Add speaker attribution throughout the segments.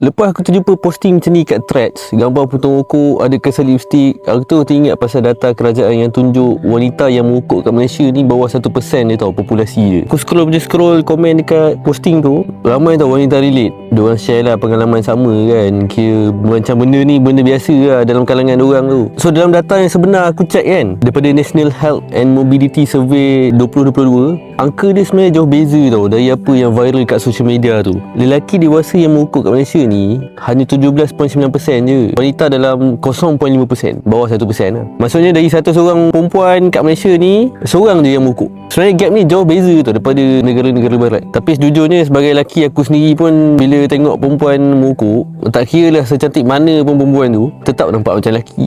Speaker 1: Lepas aku terjumpa posting macam ni kat Threads, gambar potong rokok, ada kesan lipstick, aku tu teringat pasal data kerajaan yang tunjuk wanita yang merokok kat Malaysia ni bawah 1% dia tau populasi dia. Aku scroll komen dekat posting tu, ramai tau wanita relate. Diorang share lah pengalaman sama kan, kira macam benda ni benda biasa lah dalam kalangan diorang tu. So dalam data yang sebenar aku check kan, daripada National Health and Mobility Survey 2022, angka dia sebenarnya jauh beza tau dari apa yang viral kat social media tu. Lelaki dewasa yang merokok kat Malaysia ni hanya 17.9% je. Wanita dalam 0.5%, bawah 1% lah. Maksudnya dari 100 orang perempuan kat Malaysia ni, seorang je yang merokok. Sebenarnya gap ni jauh beza tau daripada negara-negara barat. Tapi sejujurnya sebagai lelaki, aku sendiri pun bila tengok perempuan merokok, tak kira lah secantik mana pun perempuan tu, tetap nampak macam lelaki.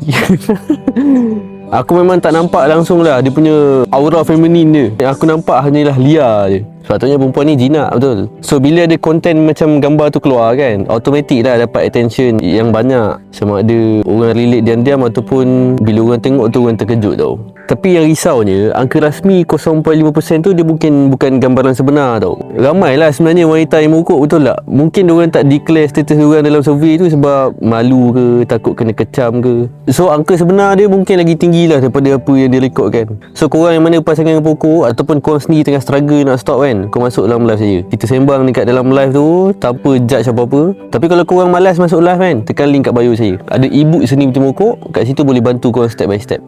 Speaker 1: Aku memang tak nampak langsung lah dia punya aura feminin dia. Yang aku nampak hanyalah liar je. Sepatutnya perempuan ni jinak betul. So bila ada konten macam gambar tu keluar kan, automatik lah dapat attention yang banyak. Sama ada orang relate diam-diam ataupun bila orang tengok tu orang terkejut tau. Tapi yang risaunya, angka rasmi 0.5% tu dia bukan gambaran sebenar tau. Ramai lah sebenarnya wanita yang merokok, betul tak? Mungkin diorang tak declare status diorang dalam survey tu sebab malu ke, takut kena kecam ke. So angka sebenar dia mungkin lagi tinggi lah daripada apa yang dia rekod kan. So korang yang mana pasangan merokok ataupun korang sendiri tengah struggle nak stop kan, kau masuk dalam live saja. Kita sembang dekat dalam live tu tanpa judge apa-apa. Tapi kalau korang malas masuk live kan, tekan link kat bio saya. Ada e-book seni berhenti merokok, kat situ boleh bantu korang step by step.